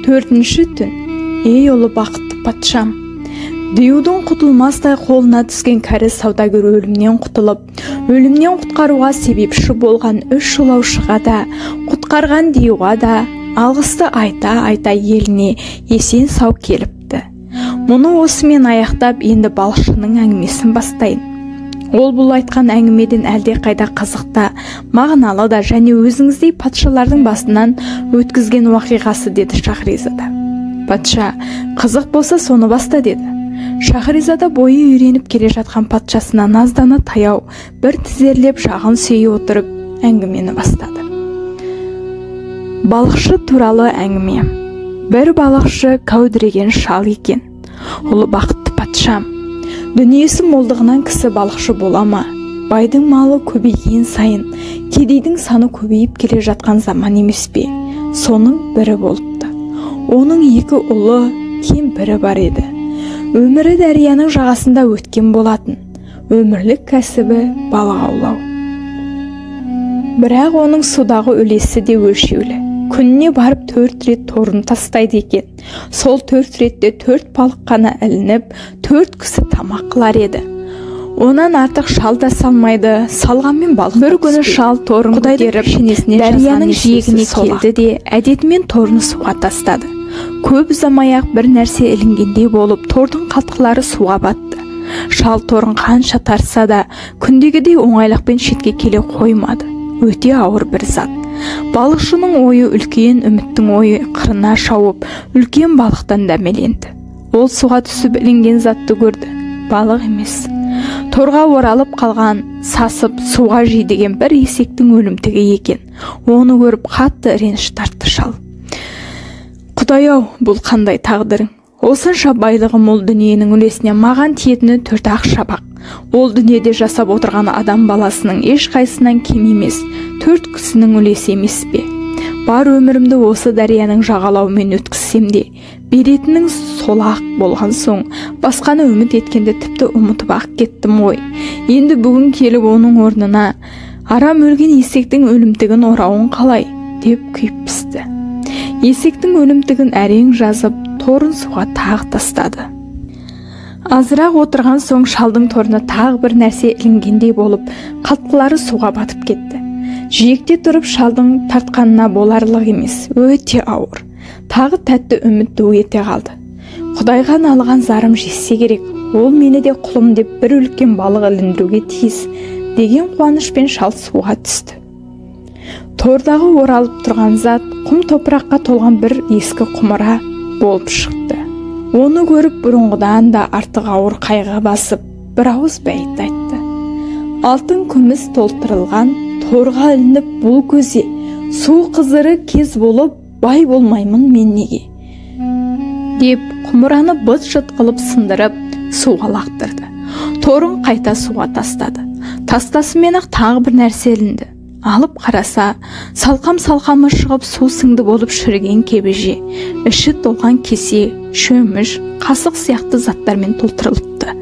Төртінші түн. Ей ұлы бақытты патшам. Деюдің құтылмастай қолына түскен кәрі саудагер өлімнен құтылып, өлімнен құтқаруға себепші болған үш жолаушыға да, құтқарған Деюға да алғысты айта еліне есен сау келіпті. Мұны осымен аяқтап, енді балықшының әңгімесін бастайын. Ол бұл айтқан әңгімеден әлде қайда қызықты, мағыналы да және өзіңіздей патшалардың басынан өткізген уақиғасы, деді Шахризада. Патша, қызық болса соны баста, деді. Шахризада бойы үйреніп келе жатқан патшасына наздана таяу, бір тізерлеп жағын сүйе отырып әңгімені бастады. Балықшы туралы әңгіме. Бір балықшы кәудіреген шал екен. Ұлы бақытты патшам, дүниесі молдығынан кісі балықшы бола ма? Байдың малы көбейген сайын, кедейдің саны көбейіп келе жатқан заман емес пе? Соның бірі болыпты. Оның екі ұлы, кемпірі бар еді. Өмірі дарияның жағасында өткен болатын. Өмірлік кәсібі балық аулау. Бірақ оның судағы үлесі де өлшеулі. Күніне барып 4 рет торын тастайды екен. Сол 4 ретте 4 балық қана ілініп, 4 кісі тамақ қылар еді. Онан артық шал да салмайды. Салғанмен балық. Бір күні шал торын көтеріп дарияның жиегіне келді де әдетімен торын суға тастады. Көп ұзамай-ақ бір нәрсе ілінгендей болып, тордың қалтқылары суға батты. Шал торын қанша тарса да күндегідей оңайлықпен шетке келе қоймады. Өте ауыр бір зат. Балықшының ойы үлкен, үміттің ойы қырына шауып, үлкен балықтан дәмеленді. Ол суға түсіп ілінген затты көрді. Балық емес. Торға оралып қалған, сасып, суға жидеген бір есектің өлімтігі екен. Оны көріп қатты реніш тартты шал. Құдай-ау, бұл қандай тағдырың? Осынша байлығы мол дүниенің үлесіне маған тиетіні 4 шабақ. Ол дүниеде жасап отырған адам баласының ешқайсынан кем емес, 4 кісінің үлесі емес пе? Бар өмірімді осы дарияның жағалауымен өткізсем де, беретінің сол-ақ болған соң, басқаны үміт еткенде тіпті ұмытып-ақ кеттім ғой. Енді бүгін келіп оның орнына арам өлген есектің өлімтігін орауын қалай, деп күйіп пісті. Есектің өлімтігін әрең жазып, торын суға тағы тастады. Азырақ отырған соң шалдың торына тағы бір нәрсе ілінгендей болып, қалтқылары суға батып кетті. Жиекте тұрып шалдың тартқанына боларлық емес, өте ауыр. Тағы тәтті үміт ду ете қалды. Құдайға алған зарым жетсе керек, ол мені де құлым деп бір үлкен балық іліндіруге тиіс, деген қуанышпен шал суға түсті. Тордағы оралып тұрған зат құм топыраққа толған бір ескі құмыра болып шықты. Оны көріп бұрынғыдан да артық ауыр қайғы басып, бір ауыз бәйт айтты. Алтын күміс толтырылған торға ілініп бұл көзе, су қызыры кез болып, бай болмаймын мен неге? Деп құмыраны быт-шыт қылып сындырып, суға лақтырды. Торын қайта суға тастады. Тастасымен-ақ тағы бір нәрсе ілінді. Алып қараса, салқам-салқамы шығып су сіңді болып шіріген кебеже, іші толған кесе, шөміш, қасық сияқты заттармен толтырылыпты.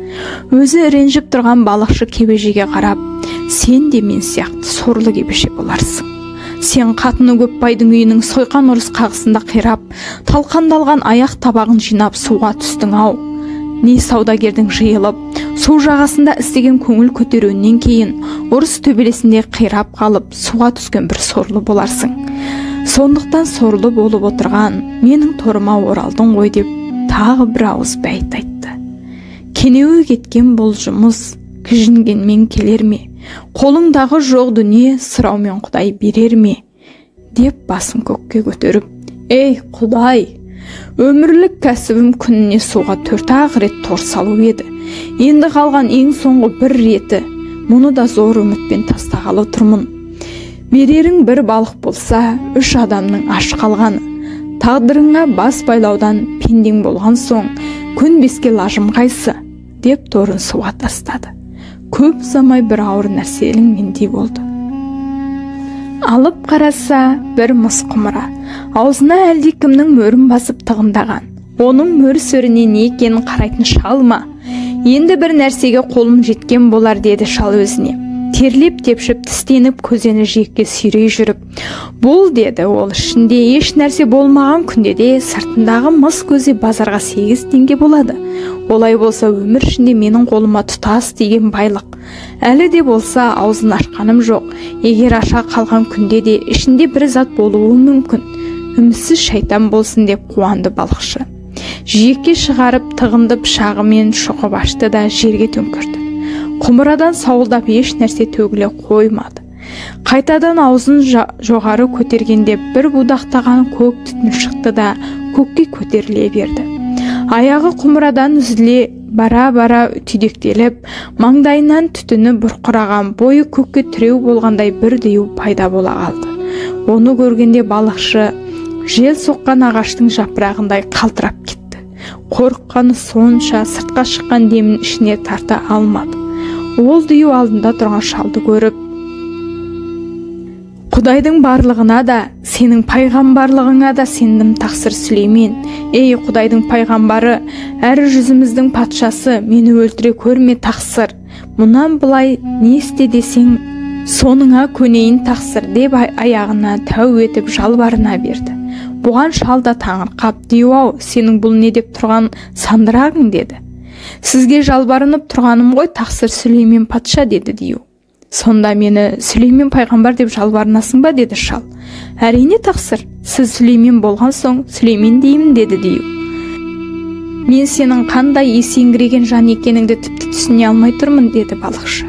Өзі ренжіп тұрған балықшы кебежеге қарап, сен де мен сияқты сорлы кебеже боларсың. Сен қатыны көп байдың үйінің сойқан ұрыс қағысында қирап, талқандалған аяқ табағын жинап суға түстің ау. Не саудагердің жиылып, су жағасында істеген көңіл көтеруінен кейін ұрыс төбелесінде қирап қалып, суға түскен бір сорлы боларсың. Сондықтан сорлы болып отырған менің торыма оралдың ғой, деп тағы бір ауыз бәйт айтты. Кенеуі кеткен бұл жұмыс кіжінгенмен келер ме? Қолыңдағы жоқ дүние сұраумен Құдай берер ме? Деп басын көкке көтеріп, ей Құдай! Өмірлік кәсібім күніне суға 4 рет тор салу еді. Енді қалған ең соңғы бір реті, мұны да зор үмітпен тастағалы тұрмын. Берерің бір балық болса, 3 адамның аш қалғаны. Тағдырыңа бас байлаудан пендең болған соң, көнбеске лажым қайсы, деп торын суға тастады. Көп ұзамай бір ауыр нәрсе ілінгендей болды. Алып қараса, бір мыс құмыра. Аузына әлде кімнің мөрін басып тығындаған. Оның мөр сөріне не екенін қарайтын шал ма? Енді бір нәрсеге қолым жеткен болар, деді шал өзіне. терлеп тепшіп тістеніп көзені жиекке сүйрей жүріп, бұл деді ол, ішінде еш нәрсе болмаған күнде де сыртындағы мыс көзі базарға 8 теңге болады. Олай болса өмір ішінде менің қолыма тұтас деген байлық. Әлі де болса аузын ашқаным жоқ. Егер аша қалған күнде де ішінде бір зат болуы мүмкін. Үмітсіз шайтан болсын деп қуанды балықшы. Жиекке шығарып тығынды пышағымен шоқып ашты да жерге төңкерді. Құмырадан сауылдап еш нәрсе төгіле қоймады. Қайтадан аузын жоғары көтергенде бір будақтаған көк түтін шықты да көкке көтеріле берді. Аяғы құмырадан үзіле бара-бара түйдектеліп, маңдайынан түтіні бұрқыраған, бойы көкке тіреу болғандай бір деу пайда бола қалды. Оны көргенде балықшы жел соққан ағаштың жапырағындай қалтырап кетті. Қорыққаны сонша сыртқа шыққан демін ішіне тарта алмады. Ол деу алдында тұрған шалды көріп, Құдайдың барлығына да, сенің пайғамбарлығыңа да сендім тақсыр Сүлеймен. Ей Құдайдың пайғамбары, әрі жүзіміздің патшасы, мені өлтіре көрме тақсыр. Мұнан былай не істе десең, соныңа көнейін тақсыр деп аяғына тәу етіп жалбарына берді. Бұған шал да таңырқап, деу-ау, сенің бұл не деп тұрған сандырағың деді. Сізге жалбарынып тұрғаным ғой тақсыр Сүлеймен патша деді деу. Сонда мені Сүлеймен пайғамбар деп жалбарынасың ба деді шал. Әрине тақсыр, сіз Сүлеймен болған соң Сүлеймен деймін деді деу. Мен сенің қандай есеңгіреген жан екеніңді тіпті түсіне алмай тұрмын деді балықшы.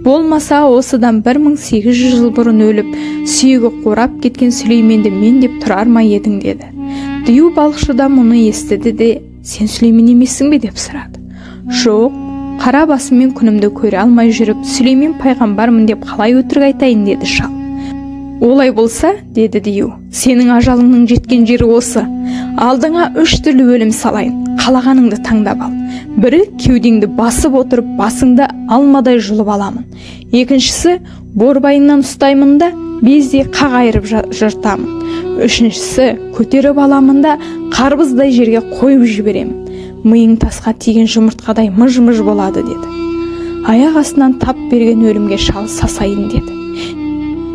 Болмаса осыдан 1800 жыл бұрын өліп, сүйегі қурап кеткен Сүлейменді мен деп тұрар ма едің деді. Деу балықшыда мұны естіді де, сен Сүлеймен емессің бе деп сұрады. Жоқ, қара басыммен күнімді көре алмай жүріп, Сүлеймен пайғамбармын деп қалай өтірік айтайын деді шал. Олай болса, деді деу, сенің ажалыңның жеткен жері осы. Алдыңа 3 түрлі өлім салайын, қалағаныңды таңдап ал. Бірі кеудеңді басып отырып, басыңды алмадай жұлып аламын. Екіншісі, борбайыңнан ұстаймын да, бездей қақ айырып жыртамын. Үшіншісі, көтеріп аламын да, қарбыздай жерге қойып жіберемін. Миың тасқа тиген жұмыртқадай мыж-мыж болады деді. Аяқ астынан тап берген өлімге шал сасайын деді.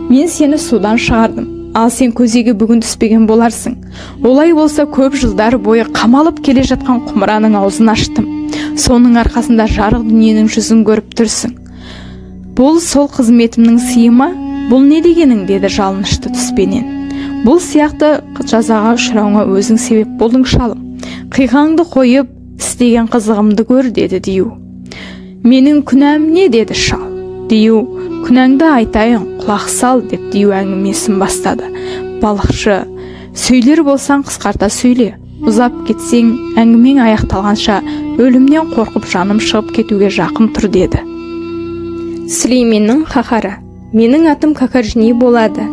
Мен сені судан шығардым, ал сен көзеге бүгін түспеген боларсың. Олай болса көп жылдар бойы қамалып келе жатқан құмыраның аузын аштым. Соның арқасында жарық дүниенің жүзін көріп тұрсың. Бұл сол қызметімнің сыйы ма? Бұл не дегенің деді жалынышты түспенен. Бұл сияқты жазаға ұшырауыңа өзің себеп болдың шалым. Қиғаңды қойып, істеген қызығымды көр деді деу. Менің күнәм не деді шал. Деу, күнәңді айтайын, құлақ сал деп деу әңгімесін бастады. Балықшы, сөйлер болсаң қысқарта сөйле. Ұзап кетсең, әңгімең аяқталғанша өлімнен қорқып жаным шығып кетуге жақын тұр деді. Сүлейменнің қаһары. Менің атым Кәкіржіне болады.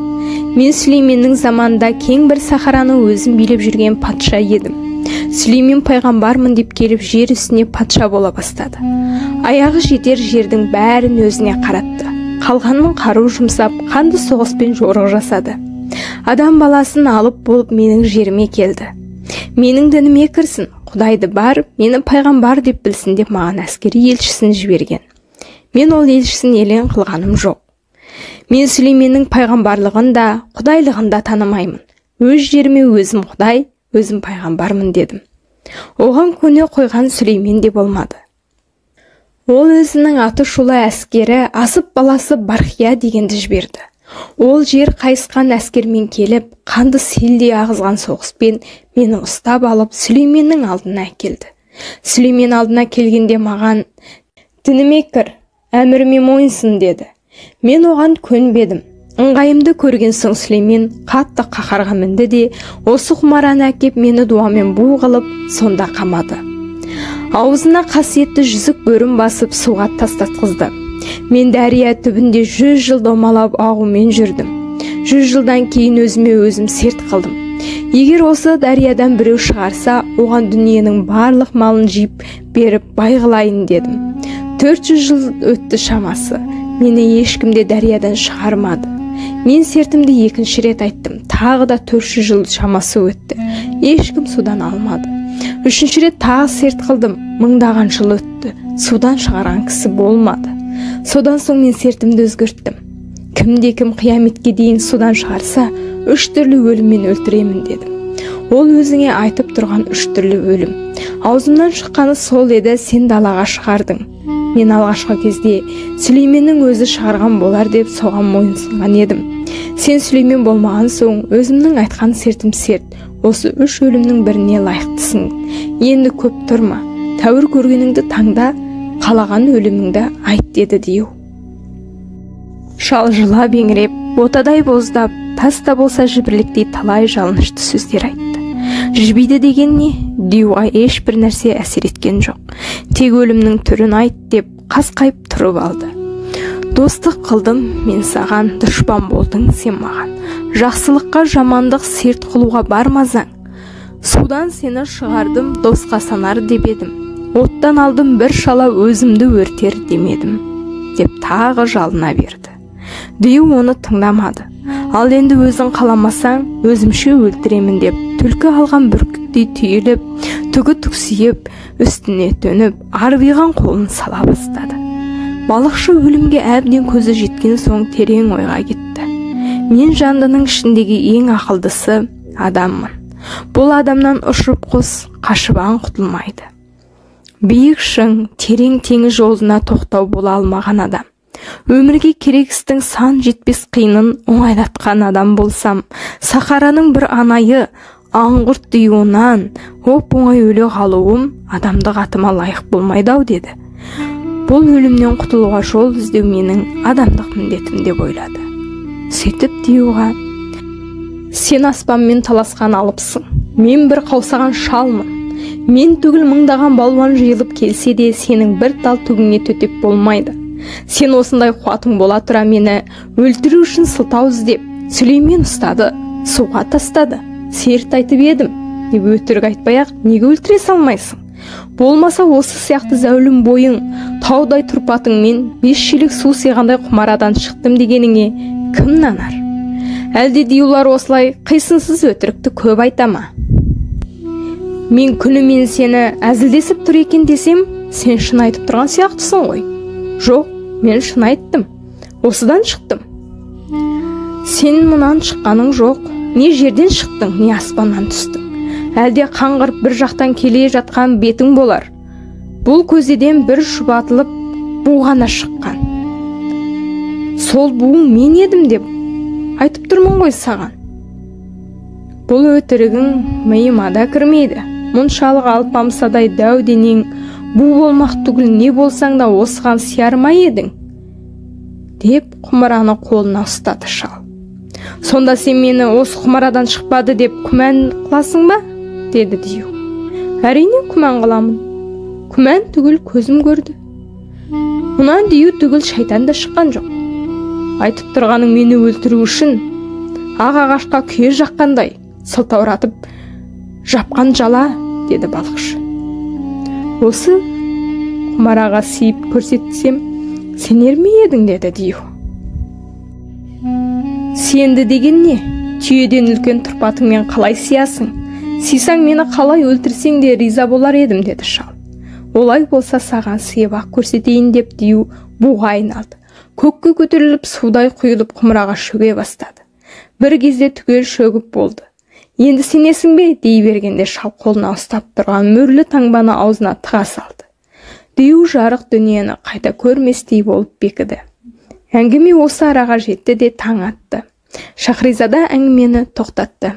Мен Сүлейменнің заманында кең бір сахараны өзім билеп жүрген патша едім. Сүлеймен пайғамбармын деп келіп жер үстіне патша бола бастады. Аяғы жетер жердің бәрін өзіне қаратты. Қалғанын қару жұмсап, қанды соғыспен жорық жасады. Адам баласын алып болып менің жеріме келді. Менің дініме кірсін, Құдайды бар, мені пайғамбар деп білсін деп маған әскери елшісін жіберген. Мен ол елшісін елең қылғаным жоқ. Мен Сүлейменнің пайғамбарлығын да, құдайлығын да танымаймын. Өз жеріме өзім Құдай, өзім пайғамбармын дедім. Оған көне қойған Сүлеймен де болмады. Ол өзінің аты шулы әскері асып баласы Бархия дегенді жіберді. Ол жер қайысқан әскермен келіп, қанды селдей ағызған соғыспен мені ұстап алып Сүлейменнің алдына әкелді. Сүлеймен алдына келгенде маған, дініме кір, әміріме мойынсын деді. Мен оған көнбедім. Ыңғайымды көрген соң Сүлеймен қатты қаһарға мінді де, осы құмараны әкеп мені дуамен бу қылып, сонда қамады. Аузына қасиетті жүзік бөрім басып суға тастатқызды. Мен дәрия түбінде 100 жыл домалап ағумен жүрдім. 100 жылдан кейін өзіме өзім серт қылдым. Егер осы дәриядан біреу шығарса, оған дүниенің барлық малын жиып беріп байғылайын дедім. 400 жыл өтті шамасы. Мені ешкімде дәриядан шығармады. Мен сертімді 2-ші рет айттым. Тағы да 400 жыл шамасы өтті. Ешкім судан алмады. 3-ші рет тағы серт қылдым. 1000-даған жыл өтті. Судан шығарған кісі болмады. Содан соң мен сертімді өзгерттім. Кімде-кім қияметке дейін судан шығарса, 3 түрлі өліммен өлтіремін дедім. Ол өзіңе айтып тұрған 3 түрлі өлім. Аузымнан шыққаны сол еді, сен далаға шығардың. Мен алғашқы кезде Сүлейменнің өзі шығарған болар деп соған мойынсынған едім. Сен Сүлеймен болмаған соң, өзімнің айтқан сертім серт. Осы 3 өлімнің біріне лайықтысың. Енді көп тұрма. Тәуір көргеніңді таңда, қалаған өліміңді айт деді Дию. Шал жылап еңіреп, отадай боздап, таста болса жібірліктей талай жалынышты сөздер айтты. Жібиді деген не? Диюға ешбір нәрсе әсер еткен жоқ. Тек өлімнің түрін айт деп қасқайып тұрып алды. Достық қылдым мен саған, дұшпан болдың сен маған. Жақсылыққа жамандық серт қылуға бармазаң. Судан сені шығардым, досқа санар деп едім. Оттан алдым бір шала, өзімді өртер демедім, деп тағы жалына берді. Дию оны тыңдамады. Ал енді өзің қаламасаң, өзімше өлтіремін деп, түлкі алған бүркіттей түйіліп, түгі түксиіп, үстіне төніп, арбиған қолын сала бастады. Балықшы өлімге әбден көзі жеткен соң терең ойға кетті. Мен жандының ішіндегі ең ақылдысы адаммын. Бұл адамнан ұшып қос, қашыбан құтылмайды. Биік шың, терең теңіз жолына тоқтау бола алмаған адам. Өмірге керек істің сан жетпес қиынын оңайлатқан адам болсам, Сахараның бір анайы, аңғырт Диюнан оп-оңай өле қалуым адамдық атыма лайық болмайды-ау деді. Бұл өлімнен құтылуға жол іздеу менің адамдық міндетім деп ойлады. Сөйтіп Диюға: сен аспанмен таласқан алыпсың, мен бір қаусаған шалмын. Мен түгіл мыңдаған балуан жиылып келсе де, сенің бір тал түгіңе төтеп болмайды. Сен осындай қуатың бола тұра мені өлтіру үшін сылтау іздеп, Сүлеймен ұстады, суға тастады. Серт айтып едім деп өтірік айтпай-ақ неге өлтіре салмайсың? Болмаса осы сияқты зәулім бойың, таудай тұрпатыңмен 5 шелек су сыйғандай құмарадан шықтым дегеніңе кім нанар? Әлде Диюлар осылай қисынсыз өтірікті көп айтама? Мен күнімен сені әзілдесіп тұр екен десем, сен шын айтып тұрған сияқтысың ғой. Жоқ, мен шын айттым. Осыдан шықтым. Сен мұнан шыққаның жоқ. Не жерден шықтың, не аспаннан түстің. Әлде қаңғырып бір жақтан келе жатқан бетің болар. Бұл көздеден бір шұбатылып буғана шыққан. Сол буың мен едім деп айтып тұрмын ғой саған. Бұл өтірігің миыма да кірмейді. Мұншалық алпамсадай дәу денең, бұ болмақ түгіл не болсаң да осыған сиярма едің, деп құмараны қолына ұстады шал. Сонда сен мені осы құмарадан шықпады деп күмән қыласың ба? Деді Дию. Әрине күмән қыламын. Күмән түгіл көзім көрді. Мұнан Дию түгіл шайтан да шыққан жоқ. Айтып тұрғаның мені өлтіру үшін ақ ағашқа күйе жаққандай сылтауратып жапқан жала, деді балықшы. Осы құмараға сиіп көрсетсем, сенер ме едің, деді Дию. Сенді деген не? Түйеден үлкен тұрпатыңмен қалай сиясың? Сисаң мені қалай өлтірсең де риза болар едім, деді шал. Олай болса саған сыйып-ақ көрсетейін деп Дию буға айналды. Көкке көтеріліп судай құйылып құмыраға шөге бастады. Бір кезде түгел шөгіп болды. Енді сенесің бе? Дей бергенде шал қолына ұстап тұрған мөрлі таңбаны аузына тыға салды. Дию жарық дүниені қайта көрместей болып бекіді. Әңгіме осы араға жетті де таң атты. Шахризада әңгімені тоқтатты.